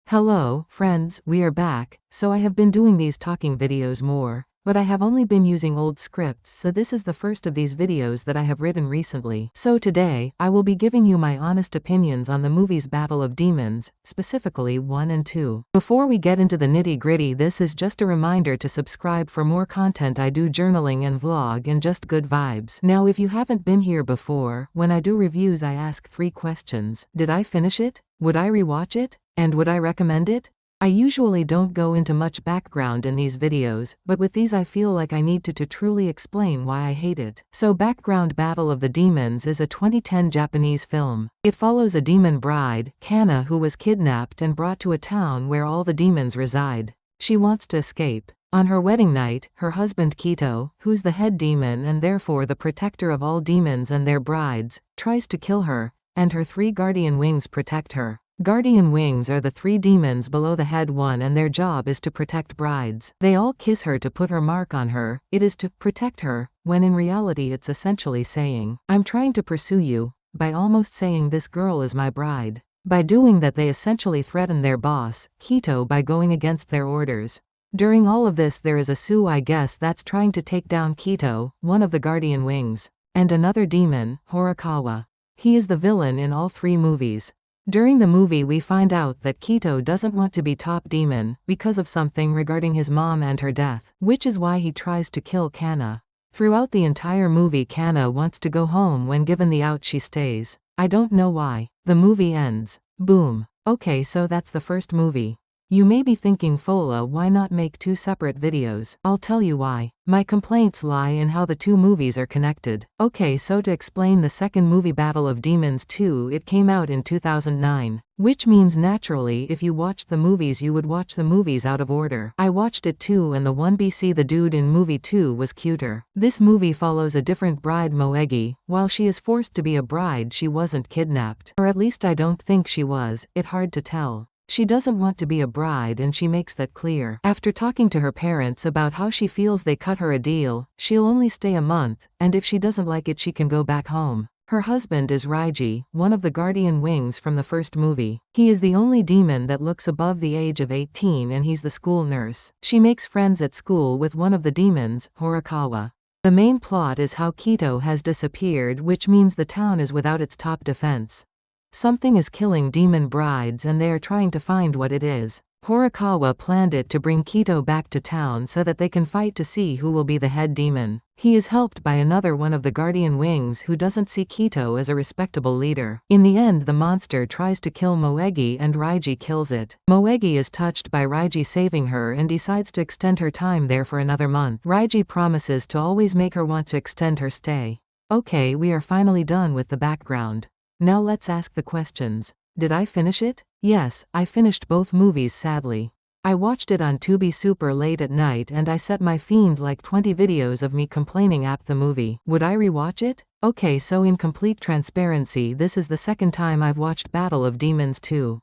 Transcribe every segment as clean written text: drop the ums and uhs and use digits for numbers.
Hello, friends, we are back. So I have been doing these talking videos more, but I have only been using old scripts, so this is the first of these videos that I have written recently. So today, I will be giving you my honest opinions on the movies Battle of Demons, specifically 1 and 2. Before we get into the nitty-gritty, this is just a reminder to subscribe for more content. I do journaling and vlog and just good vibes. Now if you haven't been here before, when I do reviews I ask 3 questions. Did I finish it? Would I rewatch it? And would I recommend it? I usually don't go into much background in these videos, but with these I feel like I need to truly explain why I hate it. So background: Battle of the Demons is a 2010 Japanese film. It follows a demon bride, Kana, who was kidnapped and brought to a town where all the demons reside. She wants to escape. On her wedding night, her husband Kito, who's the head demon and therefore the protector of all demons and their brides, tries to kill her, and her 3 guardian wings protect her. Guardian wings are the 3 demons below the head one, and their job is to protect brides. They all kiss her to put her mark on her. It is to protect her, when in reality it's essentially saying, "I'm trying to pursue you," by almost saying this girl is my bride. By doing that they essentially threaten their boss, Kito, by going against their orders. During all of this there is a Sue, I guess, that's trying to take down Kito, one of the guardian wings, and another demon, Horikawa. He is the villain in all 3 movies. During the movie we find out that Kito doesn't want to be top demon, because of something regarding his mom and her death, which is why he tries to kill Kana. Throughout the entire movie Kana wants to go home. When given the out she stays. I don't know why. The movie ends. Boom. Okay, so that's the first movie. You may be thinking, Fola, why not make 2 separate videos? I'll tell you why. My complaints lie in how the 2 movies are connected. Okay, so to explain the second movie, Battle of Demons 2, it came out in 2009. Which means naturally if you watched the movies you would watch the movies out of order. I watched it too, and the 1BC, the dude in movie 2 was cuter. This movie follows a different bride, Moegi. While she is forced to be a bride, she wasn't kidnapped. Or at least I don't think she was. It's hard to tell. She doesn't want to be a bride, and she makes that clear. After talking to her parents about how she feels they cut her a deal, she'll only stay a month, and if she doesn't like it she can go back home. Her husband is Raiji, one of the guardian wings from the first movie. He is the only demon that looks above the age of 18, and he's the school nurse. She makes friends at school with one of the demons, Horikawa. The main plot is how Kito has disappeared, which means the town is without its top defense. Something is killing demon brides and they are trying to find what it is. Horikawa planned it to bring Kito back to town so that they can fight to see who will be the head demon. He is helped by another one of the guardian wings who doesn't see Kito as a respectable leader. In the end the monster tries to kill Moegi and Raiji kills it. Moegi is touched by Raiji saving her and decides to extend her time there for another month. Raiji promises to always make her want to extend her stay. Okay, we are finally done with the background. Now let's ask the questions. Did I finish it? Yes, I finished both movies sadly. I watched it on Tubi super late at night and I set my feed like 20 videos of me complaining at the movie. Would I rewatch it? Okay, so in complete transparency this is the second time I've watched Battle of Demons 2.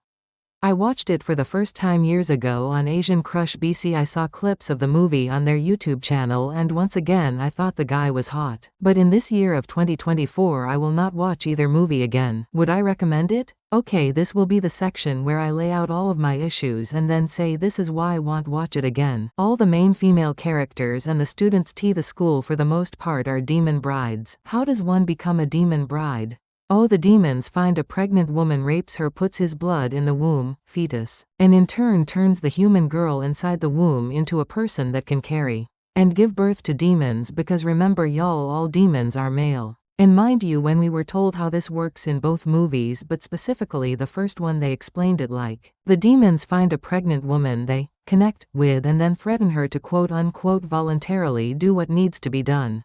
I watched it for the first time years ago on Asian Crush BC. I saw clips of the movie on their YouTube channel and once again I thought the guy was hot. But in this year of 2024 I will not watch either movie again. Would I recommend it? Okay, this will be the section where I lay out all of my issues and then say this is why I won't watch it again. All the main female characters and the students at the school for the most part are demon brides. How does one become a demon bride? Oh, the demons find a pregnant woman, rapes her, puts his blood in the womb, fetus, and in turn turns the human girl inside the womb into a person that can carry and give birth to demons, because remember y'all, all demons are male. And mind you, when we were told how this works in both movies, but specifically the first one, they explained it like the demons find a pregnant woman they connect with and then threaten her to quote unquote voluntarily do what needs to be done.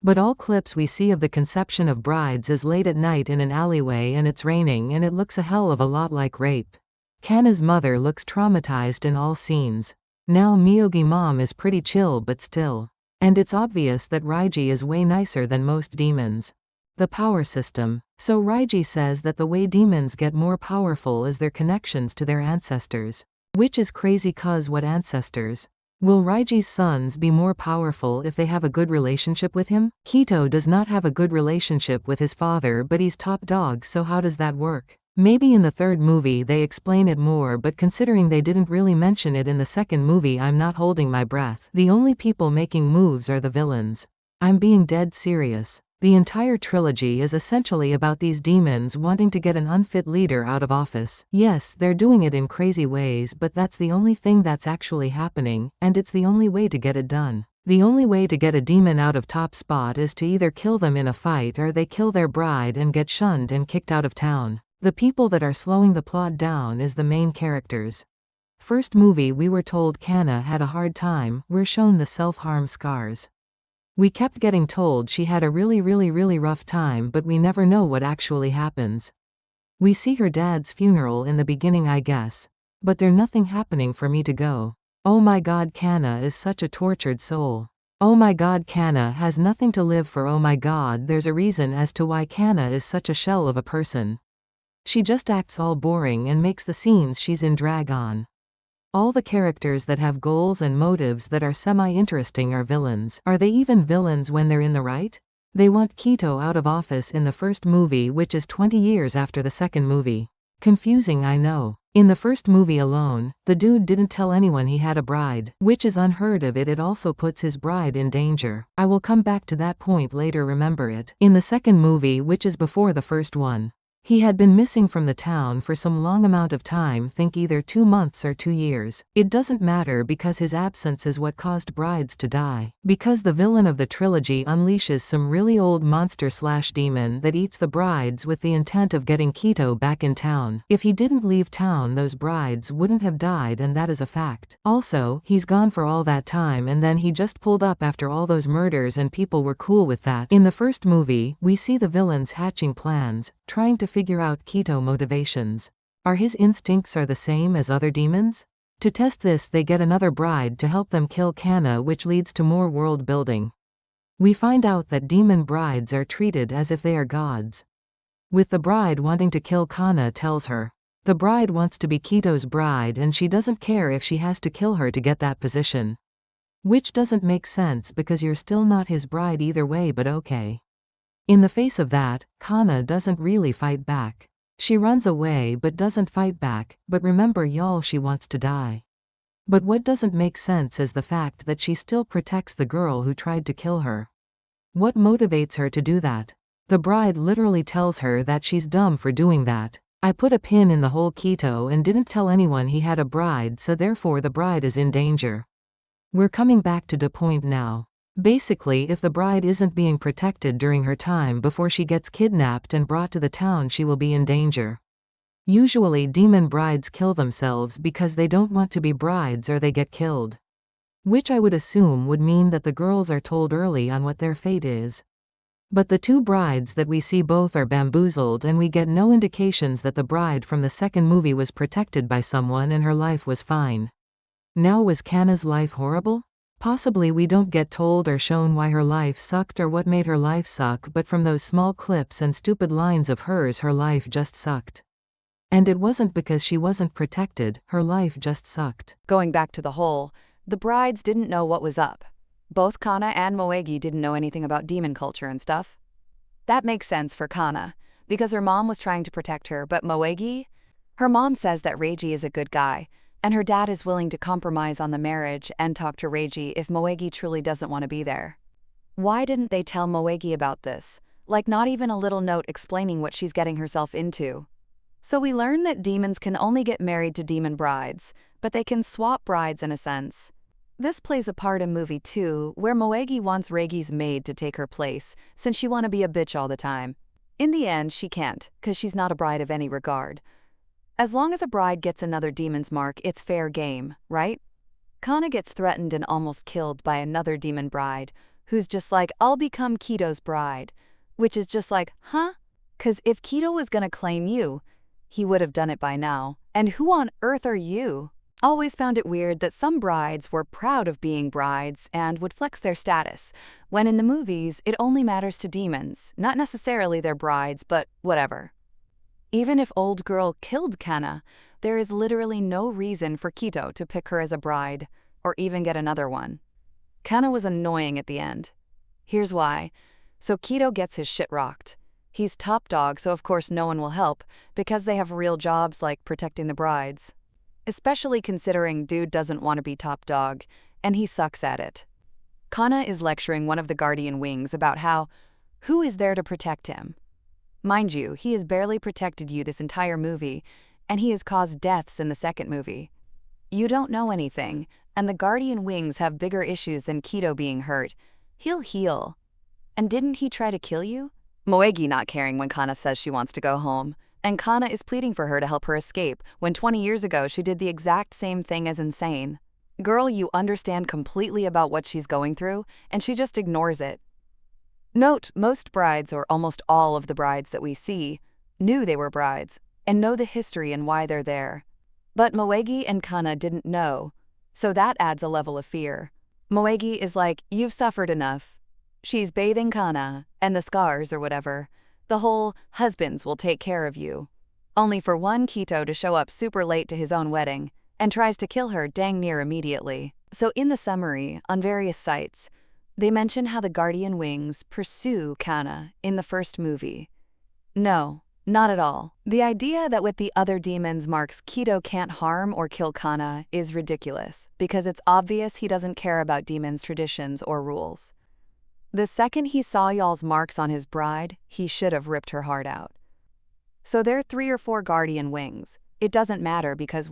But all clips we see of the conception of brides is late at night in an alleyway and it's raining and it looks a hell of a lot like rape. Kana's mother looks traumatized in all scenes. Now Miyogi mom is pretty chill but still. And it's obvious that Raiji is way nicer than most demons. The power system. So Raiji says that the way demons get more powerful is their connections to their ancestors. Which is crazy, cause what ancestors? Will Raiji's sons be more powerful if they have a good relationship with him? Kito does not have a good relationship with his father, but he's top dog, so how does that work? Maybe in the third movie they explain it more, but considering they didn't really mention it in the second movie, I'm not holding my breath. The only people making moves are the villains. I'm being dead serious. The entire trilogy is essentially about these demons wanting to get an unfit leader out of office. Yes, they're doing it in crazy ways, but that's the only thing that's actually happening, and it's the only way to get it done. The only way to get a demon out of top spot is to either kill them in a fight or they kill their bride and get shunned and kicked out of town. The people that are slowing the plot down is the main characters. First movie we were told Kanna had a hard time, we're shown the self-harm scars. We kept getting told she had a really rough time, but we never know what actually happens. We see her dad's funeral in the beginning, I guess. But there's nothing happening for me to go, oh my god, Kanna is such a tortured soul. Oh my god, Kanna has nothing to live for. Oh my god, there's a reason as to why Kanna is such a shell of a person. She just acts all boring and makes the scenes she's in drag on. All the characters that have goals and motives that are semi-interesting are villains. Are they even villains when they're in the right? They want Quito out of office in the first movie, which is 20 years after the second movie. Confusing, I know. In the first movie alone, the dude didn't tell anyone he had a bride, which is unheard of. It also puts his bride in danger. I will come back to that point later, remember it. In the second movie, which is before the first one, he had been missing from the town for some long amount of time, think either 2 months or 2 years. It doesn't matter because his absence is what caused brides to die. Because the villain of the trilogy unleashes some really old monster/demon that eats the brides with the intent of getting Quito back in town. If he didn't leave town, those brides wouldn't have died, and that is a fact. Also, he's gone for all that time and then he just pulled up after all those murders and people were cool with that. In the first movie, we see the villains hatching plans, trying to figure out Quito motivations. Are his instincts the same as other demons? To test this, they get another bride to help them kill Kanna, which leads to more world building. We find out that demon brides are treated as if they are gods. With the bride wanting to kill Kanna tells her. The bride wants to be Quito's bride and she doesn't care if she has to kill her to get that position. Which doesn't make sense because you're still not his bride either way, but okay. In the face of that, Kanna doesn't really fight back. She runs away but doesn't fight back, but remember y'all, she wants to die. But what doesn't make sense is the fact that she still protects the girl who tried to kill her. What motivates her to do that? The bride literally tells her that she's dumb for doing that. I put a pin in the whole Quito and didn't tell anyone he had a bride, so therefore the bride is in danger. We're coming back to the point now. Basically, if the bride isn't being protected during her time before she gets kidnapped and brought to the town, she will be in danger. Usually demon brides kill themselves because they don't want to be brides or they get killed. Which I would assume would mean that the girls are told early on what their fate is. But the two brides that we see both are bamboozled and we get no indications that the bride from the second movie was protected by someone and her life was fine. Now was Kanna's life horrible? Possibly we don't get told or shown why her life sucked or what made her life suck, but from those small clips and stupid lines of hers, her life just sucked. And it wasn't because she wasn't protected, her life just sucked. Going back to the whole, the brides didn't know what was up. Both Kanna and Moegi didn't know anything about demon culture and stuff. That makes sense for Kanna, because her mom was trying to protect her, but Moegi? Her mom says that Reiji is a good guy, and her dad is willing to compromise on the marriage and talk to Reiji if Moegi truly doesn't want to be there. Why didn't they tell Moegi about this? Like not even a little note explaining what she's getting herself into. So we learn that demons can only get married to demon brides, but they can swap brides in a sense. This plays a part in movie 2, where Moegi wants Reiji's maid to take her place, since she wanna be a bitch all the time. In the end, she can't, cause she's not a bride of any regard. As long as a bride gets another demon's mark, it's fair game, right? Kanna gets threatened and almost killed by another demon bride, who's just like, I'll become Quito's bride. Which is just like, huh? Cause if Quito was gonna claim you, he would have done it by now. And who on earth are you? Always found it weird that some brides were proud of being brides and would flex their status, when in the movies it only matters to demons, not necessarily their brides, but whatever. Even if old girl killed Kanna, there is literally no reason for Quito to pick her as a bride, or even get another one. Kanna was annoying at the end. Here's why. So Quito gets his shit rocked. He's top dog, so of course no one will help, because they have real jobs like protecting the brides. Especially considering dude doesn't want to be top dog, and he sucks at it. Kana is lecturing one of the Guardian Wings about who is there to protect him? Mind you, he has barely protected you this entire movie, and he has caused deaths in the second movie. You don't know anything, and the Guardian Wings have bigger issues than Kido being hurt. He'll heal. And didn't he try to kill you? Moegi not caring when Kana says she wants to go home, and Kana is pleading for her to help her escape when 20 years ago she did the exact same thing as Insane. Girl, you understand completely about what she's going through, and she just ignores it. Note, most brides, or almost all of the brides that we see, knew they were brides, and know the history and why they're there. But Moegi and Kana didn't know, so that adds a level of fear. Moegi is like, you've suffered enough. She's bathing Kana, and the scars or whatever. The whole, husbands will take care of you. Only for one Kito to show up super late to his own wedding, and tries to kill her dang near immediately. So in the summary, on various sites, they mention how the Guardian Wings pursue Kana in the first movie. No, not at all. The idea that with the other demons marks Kido can't harm or kill Kana is ridiculous, because it's obvious he doesn't care about demons' traditions or rules. The second he saw y'all's marks on his bride, he should have ripped her heart out. So there are 3 or 4 Guardian Wings. It doesn't matter because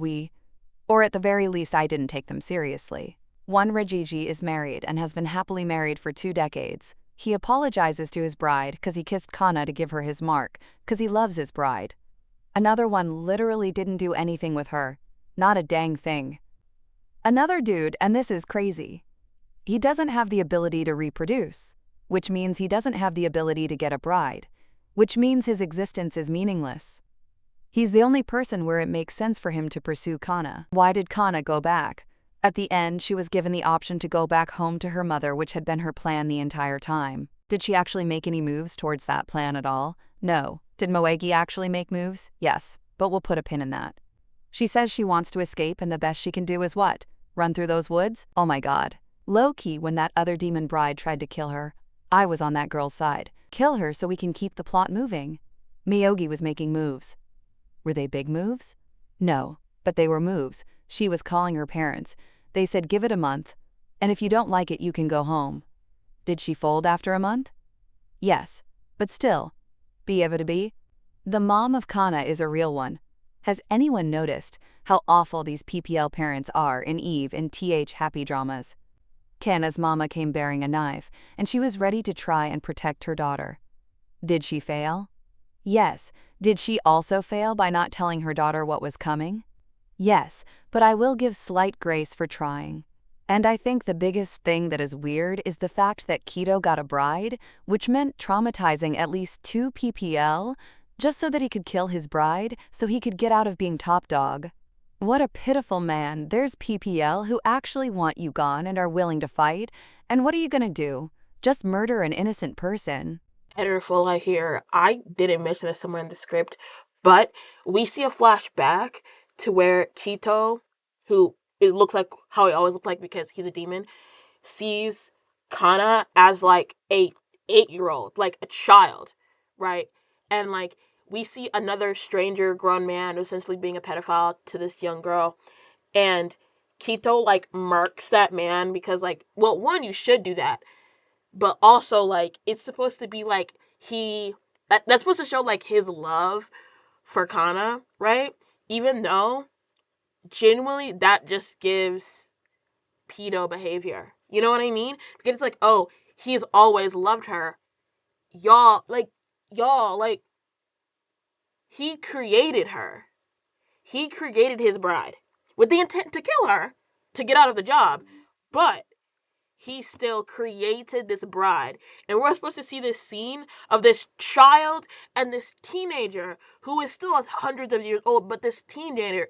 or at the very least I didn't take them seriously. One Regigi is married and has been happily married for 2 decades. He apologizes to his bride because he kissed Kana to give her his mark, because he loves his bride. Another one literally didn't do anything with her. Not a dang thing. Another dude, and this is crazy, he doesn't have the ability to reproduce, which means he doesn't have the ability to get a bride, which means his existence is meaningless. He's the only person where it makes sense for him to pursue Kana. Why did Kana go back? At the end, she was given the option to go back home to her mother, which had been her plan the entire time. Did she actually make any moves towards that plan at all? No. Did Moegi actually make moves? Yes, but we'll put a pin in that. She says she wants to escape, and the best she can do is what? Run through those woods? Oh my god. Low-key, when that other demon bride tried to kill her, I was on that girl's side. Kill her so we can keep the plot moving. Miyogi was making moves. Were they big moves? No, but they were moves. She was calling her parents. They said give it a month, and if you don't like it you can go home. Did she fold after a month? Yes, but still. Be able to be? The mom of Kana is a real one. Has anyone noticed how awful these PPL parents are in Eve and TH Happy dramas? Kana's mama came bearing a knife, and she was ready to try and protect her daughter. Did she fail? Yes. Did she also fail by not telling her daughter what was coming? Yes, but I will give slight grace for trying. And I think the biggest thing that is weird is the fact that Kido got a bride, which meant traumatizing at least 2 PPL, just so that he could kill his bride, so he could get out of being top dog. What a pitiful man. There's PPL who actually want you gone and are willing to fight, and what are you gonna do? Just murder an innocent person? Editor Full here. I didn't mention this somewhere in the script, but we see a flashback to where Kito, who it looks like how he always looked like because he's a demon, sees Kana as like a 8-year-old, like a child, right? And like we see another stranger grown man essentially being a pedophile to this young girl, and Kito like marks that man because like, well, one, you should do that, but also like it's supposed to be like that's supposed to show like his love for Kana, right? Even though genuinely that just gives pedo behavior. You know what I mean? Because it's like, oh, he's always loved her. Y'all, he created her. He created his bride with the intent to kill her, to get out of the job. But he still created this bride. And we're supposed to see this scene of this child and this teenager who is still hundreds of years old, but this teenager,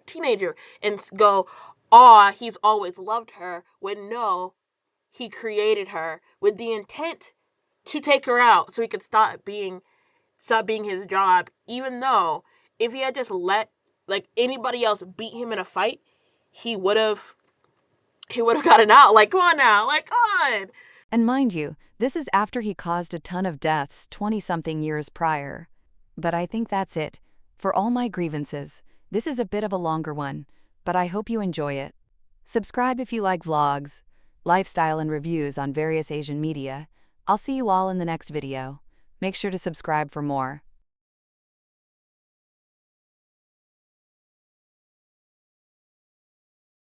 and go, aw, he's always loved her, when no, he created her with the intent to take her out so he could stop being his job, even though if he had just let like anybody else beat him in a fight, he would have gotten out. Like, come on now. Like, come on. And mind you, This is after he caused a ton of deaths 20-something years prior. But I think that's it. For all my grievances, this is a bit of a longer one, but I hope you enjoy it. Subscribe if you like vlogs, lifestyle and reviews on various Asian media. I'll see you all in the next video. Make sure to subscribe for more.